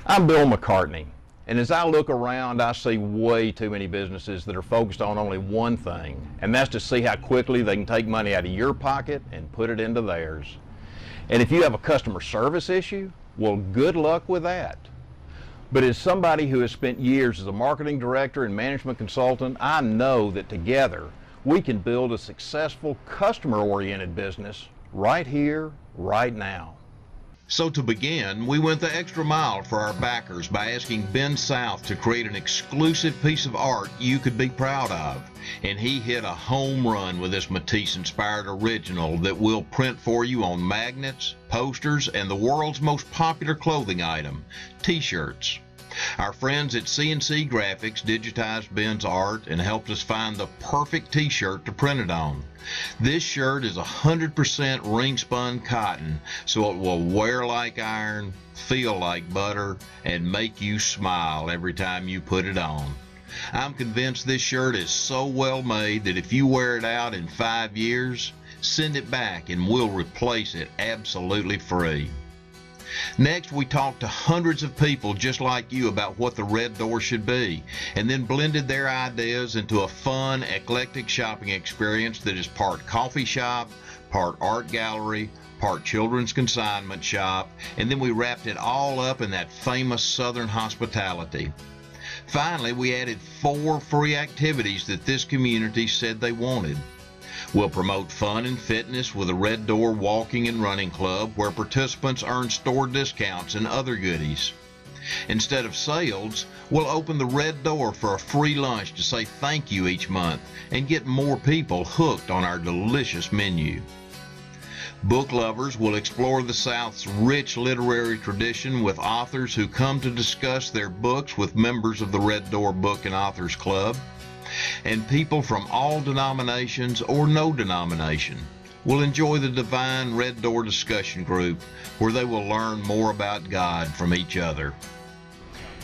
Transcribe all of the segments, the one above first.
I'm Bill McCartney, and as I look around, I see way too many businesses that are focused on only one thing, and that's to see how quickly they can take money out of your pocket and put it into theirs. And if you have a customer service issue, well, good luck with that. But as somebody who has spent years as a marketing director and management consultant, I know that together we can build a successful customer-oriented business right here, right now. So to begin, we went the extra mile for our backers by asking Ben South to create an exclusive piece of art you could be proud of. And he hit a home run with this Matisse-inspired original that we'll print for you on magnets, posters, and the world's most popular clothing item, t-shirts. Our friends at CNC Graphics digitized Ben's art and helped us find the perfect t-shirt to print it on. This shirt is 100% ring-spun cotton, so it will wear like iron, feel like butter, and make you smile every time you put it on. I'm convinced this shirt is so well made that if you wear it out in 5 years, send it back and we'll replace it absolutely free. Next, we talked to hundreds of people just like you about what the Red Door should be, and then blended their ideas into a fun, eclectic shopping experience that is part coffee shop, part art gallery, part children's consignment shop, and then we wrapped it all up in that famous Southern hospitality. Finally, we added 4 free activities that this community said they wanted. We'll promote fun and fitness with a Red Door Walking and Running Club where participants earn store discounts and other goodies. Instead of sales, we'll open the Red Door for a free lunch to say thank you each month and get more people hooked on our delicious menu. Book lovers will explore the South's rich literary tradition with authors who come to discuss their books with members of the Red Door Book and Authors Club. And people from all denominations or no denomination will enjoy the Divine Red Door Discussion Group, where they will learn more about God from each other.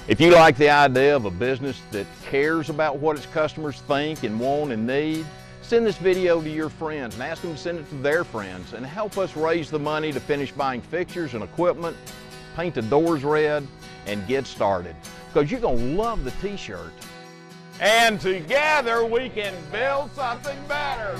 If you like the idea of a business that cares about what its customers think and want and need, send this video to your friends and ask them to send it to their friends and help us raise the money to finish buying fixtures and equipment, paint the doors red, and get started. Because you're going to love the t-shirt. And together we can build something better.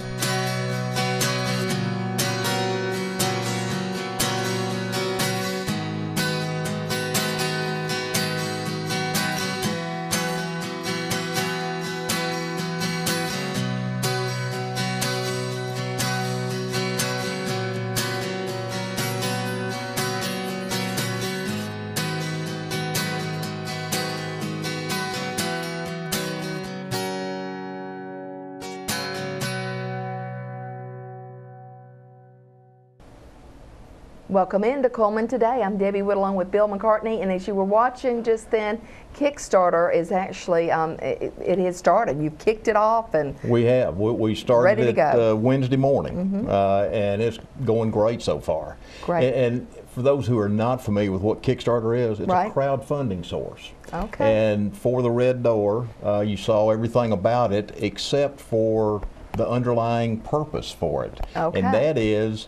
Welcome into Cullman Today. I'm Debbie Wood along with Bill McCartney, and as you were watching just then, Kickstarter is actually, it has started. You've kicked it off and we have. We started ready to go. Wednesday morning, and it's going great so far. Great. And for those who are not familiar with what Kickstarter is, it's a crowdfunding source. Okay. And for the Red Door, you saw everything about it except for the underlying purpose for it. Okay. And that is,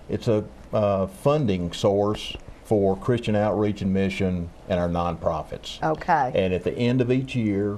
it's a funding source for Christian outreach and mission and our nonprofits. Okay. And at the end of each year,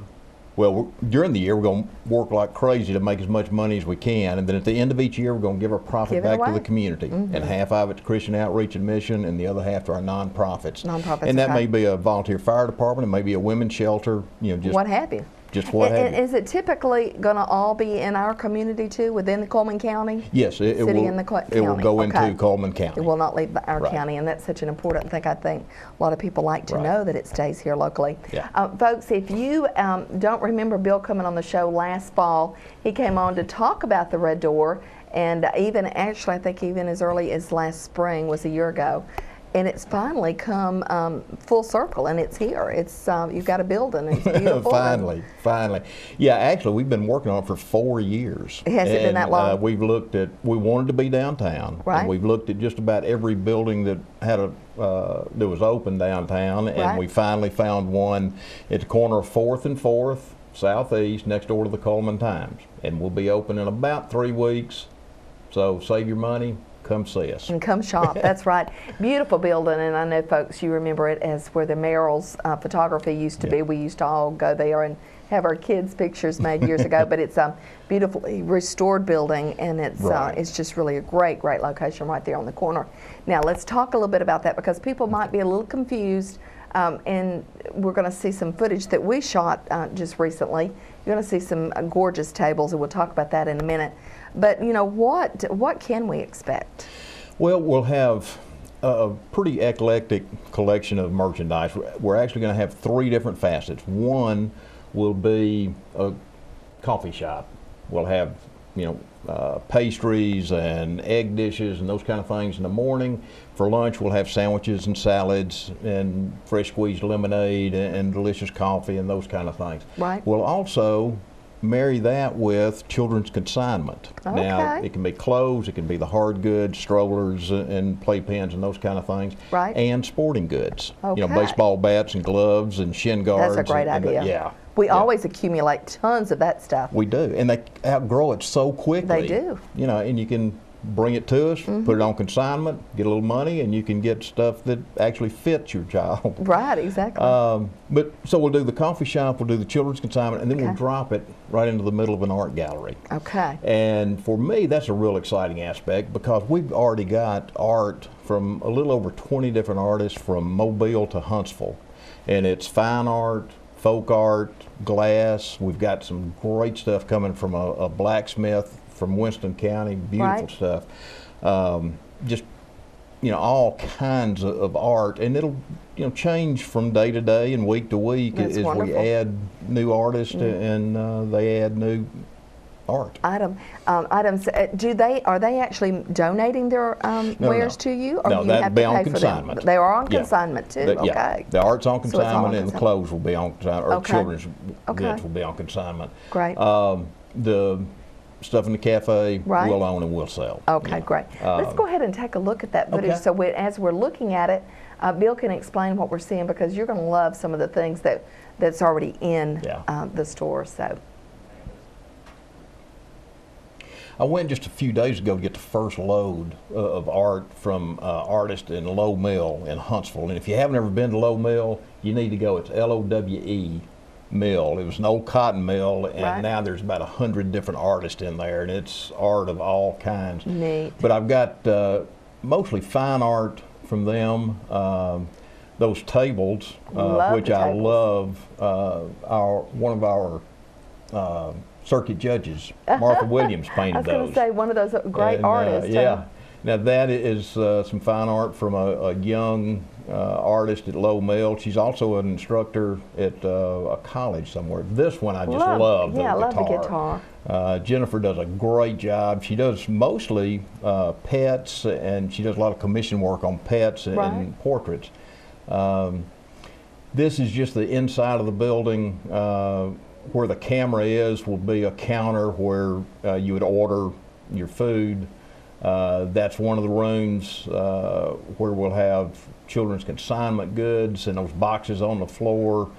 well, during the year we're going to work like crazy to make as much money as we can, and then at the end of each year we're going to give our profit back to the community, and half of it to Christian outreach and mission, and the other half to our nonprofits. And that may be a volunteer fire department, it may be a women's shelter, you know, just what have you. Just what have you. Is it typically going to all be in our community too, within the Cullman County? Yes, it will. In the county. It will go into Cullman County. It will not leave our county, and that's such an important thing. I think a lot of people like to know that it stays here locally. Yeah. Folks, if you don't remember Bill coming on the show last fall, he came on to talk about the Red Door, and even actually I think even as early as last spring, was a year ago. And it's finally come full circle, and it's here. It's you've got a building. It's beautiful. Finally. Yeah, actually, we've been working on it for 4 years. Has it been that long? We wanted to be downtown. Right. And we've looked at just about every building that had that was open downtown, and we finally found one at the corner of 4th and 4th, southeast, next door to the Cullman Times. And we'll be open in about 3 weeks. So save your money. come see us. And come shop. That's right. Beautiful building, and I know, folks, you remember it as where the Merrill's photography used to be. We used to all go there and have our kids' pictures made years ago. But it's a beautifully restored building, and it's just really a great location right there on the corner. Now let's talk a little bit about that, because people might be a little confused, and we're going to see some footage that we shot just recently. You're going to see some gorgeous tables, and we'll talk about that in a minute. But you know, what can we expect? Well, we'll have a pretty eclectic collection of merchandise. We're actually going to have 3 different facets. One will be a coffee shop. We'll have, pastries and egg dishes and those kind of things in the morning. For lunch, we'll have sandwiches and salads and fresh squeezed lemonade and delicious coffee and those kind of things. Right. We'll also marry that with children's consignment. Okay. Now, it can be clothes, it can be the hard goods, strollers and playpens and those kind of things. Right. And sporting goods. Okay. Baseball bats and gloves and shin guards. That's a great idea. Yeah. We always accumulate tons of that stuff. We do, and they outgrow it so quickly. They do. And you can bring it to us, put it on consignment, get a little money, and you can get stuff that actually fits your child. Right, exactly. So we'll do the coffee shop, we'll do the children's consignment, and then we'll drop it right into the middle of an art gallery. Okay. And for me, that's a real exciting aspect, because we've already got art from a little over 20 different artists from Mobile to Huntsville. And it's fine art, folk art, glass. We've got some great stuff coming from a blacksmith from Winston County, beautiful stuff. Just, all kinds of art, and it'll, change from day to day and week to week as we add new artists and they add new art. Items. Are they actually donating their wares to you? Or No, you that'd have be to on pay consignment. For them? They are on consignment too. Okay. Yeah, the art's on So it's all consignment, on and the consignment. clothes will be on consignment, or children's goods will be on consignment. Great. The stuff in the cafe we'll own and we'll sell. Okay, great. Let's go ahead and take a look at that footage. Okay. So as we're looking at it, Bill can explain what we're seeing, because you're going to love some of the things that's already in the store. So. I went just a few days ago to get the first load of art from artists in Lowe Mill in Huntsville. And if you haven't ever been to Lowe Mill, you need to go. It's Lowe Mill. It was an old cotton mill, and now there's about 100 different artists in there, and it's art of all kinds. Neat. But I've got mostly fine art from them. Those tables, which I love, one of our circuit judges, Martha Williams, painted those. I was going to say, one of those great artists. Yeah. Now that is some fine art from a young artist at Lowe Mill. She's also an instructor at a college somewhere. This one I just love. Yeah, I love the guitar. Jennifer does a great job. She does mostly pets, and she does a lot of commission work on pets and portraits. This is just the inside of the building. Where the camera is will be a counter where you would order your food. That's one of the rooms where we'll have children's consignment goods and those boxes on the floor.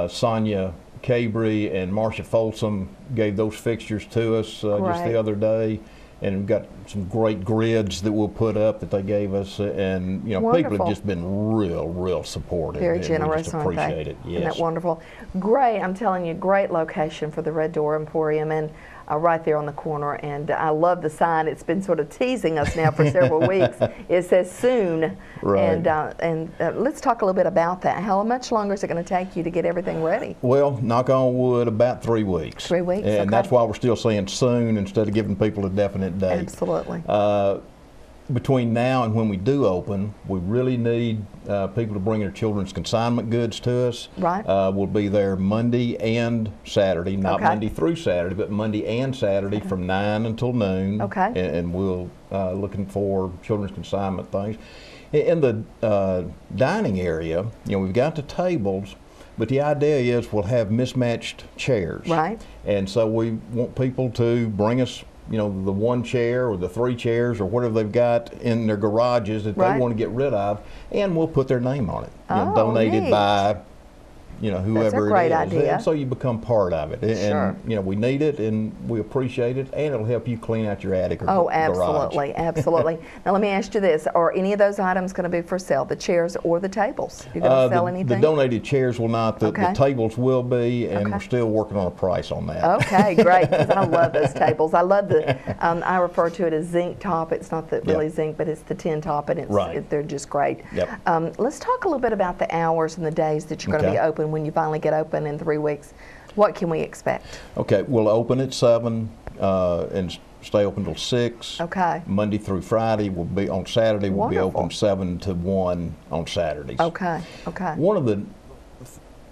Sonia Cabry and Marcia Folsom gave those fixtures to us just the other day. And we've got some great grids that we'll put up that they gave us, and people have just been real supportive. Very and generous, we just appreciate it. Yes. Isn't that wonderful? Great, I'm telling you, great location for the Red Door Emporium, and right there on the corner. And I love the sign. It's been sort of teasing us now for several weeks. It says soon. Right. And let's talk a little bit about that. How much longer is it going to take you to get everything ready? Well, knock on wood, about 3 weeks. 3 weeks, and that's why we're still saying soon instead of giving people a definite date. Absolutely. Between now and when we do open, we really need people to bring their children's consignment goods to us. Right. We'll be there Monday and Saturday, not Monday through Saturday, but Monday and Saturday from 9 until noon. Okay. And we'll looking for children's consignment things. In the dining area, we've got the tables, but the idea is we'll have mismatched chairs. Right. And so we want people to bring us the one chair or the 3 chairs or whatever they've got in their garages that they want to get rid of, and we'll put their name on it. Donated neat. by whoever That's a great it is. idea. And so you become part of it. Sure. And we need it, and we appreciate it, and it'll help you clean out your attic or garage. Absolutely, absolutely. Now let me ask you this: are any of those items going to be for sale? The chairs or the tables? You going to sell anything? The donated chairs will not. The tables will be, and we're still working on a price on that. Okay, great. Because I love those tables. I love the. I refer to it as zinc top. It's not really zinc, but it's the tin top, and they're just great. Yep. Let's talk a little bit about the hours and the days that you're going to be open when you finally get open in 3 weeks. What can we expect? Okay, we'll open at 7 and stay open till 6. Okay. Monday through Friday. We'll be on Saturday. We'll be open 7 to 1 on Saturdays. Okay. Okay. One of the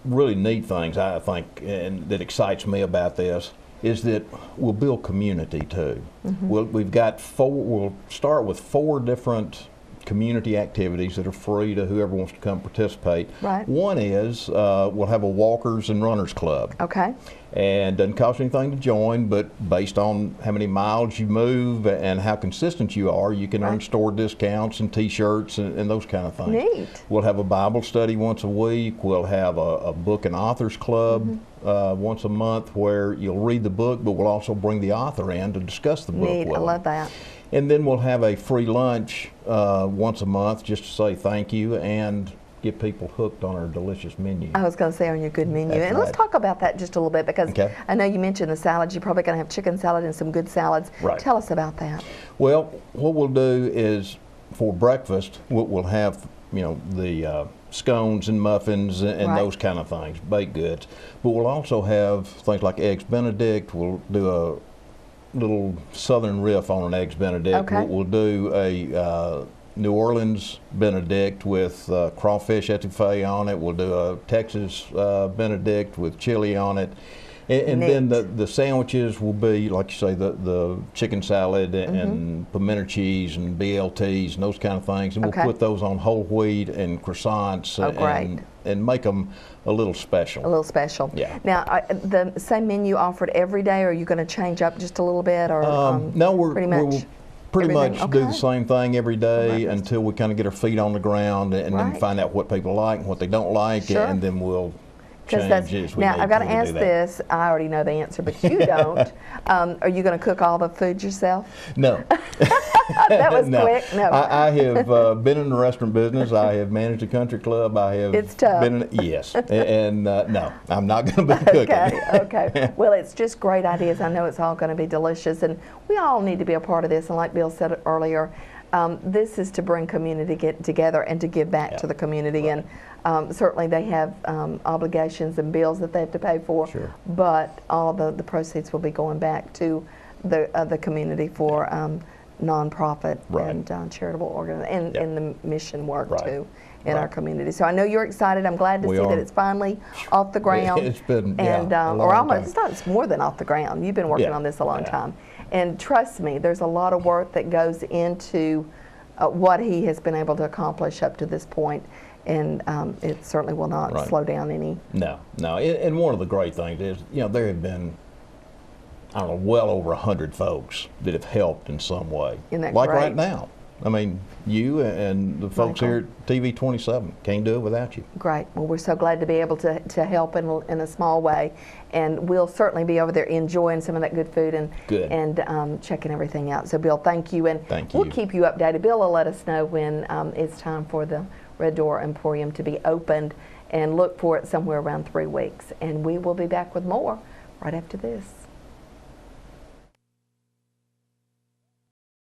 really neat things I think, and that excites me about this, is that we'll build community too. We've got we'll start with 4 different community activities that are free to whoever wants to come participate. Right. One is we'll have a walkers and runners club. Okay. And doesn't cost anything to join, but based on how many miles you move and how consistent you are, you can earn store discounts and T-shirts and those kind of things. Neat. We'll have a Bible study once a week. We'll have a book and authors club once a month where you'll read the book, but we'll also bring the author in to discuss the book with them. I love that. And then we'll have a free lunch once a month just to say thank you and get people hooked on our delicious menu. I was going to say on your good menu. That's and right. let's talk about that just a little bit because I know you mentioned the salads. You're probably going to have chicken salad and some good salads. Right. Tell us about that. Well, what we'll do is for breakfast, we'll have the scones and muffins and those kind of things, baked goods. But we'll also have things like Eggs Benedict. We'll do a little southern riff on an Eggs Benedict. Okay. We'll do a New Orleans Benedict with crawfish etouffee on it. We'll do a Texas Benedict with chili on it. And then the sandwiches will be, like you say, the chicken salad and pimento cheese and BLTs and those kind of things. And we'll put those on whole wheat and croissants and make them a little special. A little special. Yeah. Now, the same menu offered every day, or are you going to change up just a little bit? Or no, we'll pretty much everything? do the same thing every day until we kind of get our feet on the ground and then find out what people like and what they don't like, and then we'll change it as we now, need I've got to do ask that. this. I already know the answer, but you don't. Are you going to cook all the food yourself? No. That was quick. No. I have been in the restaurant business. I have managed a country club. I have It's tough. Yes. And no, I'm not going to be cooking. Okay. Well, it's just great ideas. I know it's all going to be delicious, and we all need to be a part of this. And like Bill said earlier, this is to bring community together and to give back to the community. And certainly they have obligations and bills that they have to pay for, but all the proceeds will be going back to the community for nonprofit and charitable organizations and the mission work too in our community. So I know you're excited. I'm glad to see that it's finally off the ground. It's been or almost it's more than off the ground. You've been working on this a long time. And trust me, there's a lot of work that goes into what he has been able to accomplish up to this point, and it certainly will not slow down any. No. And one of the great things is, there have been, I don't know, well over 100 folks that have helped in some way. Isn't that like great? Right now. I mean, you and the folks here at TV 27 can't do it without you. Great. Well, we're so glad to be able to help in a small way, and we'll certainly be over there enjoying some of that good food and checking everything out. So, Bill, thank you, and we'll keep you updated. Bill will let us know when it's time for the Red Door Emporium to be opened, and look for it somewhere around 3 weeks. And we will be back with more right after this.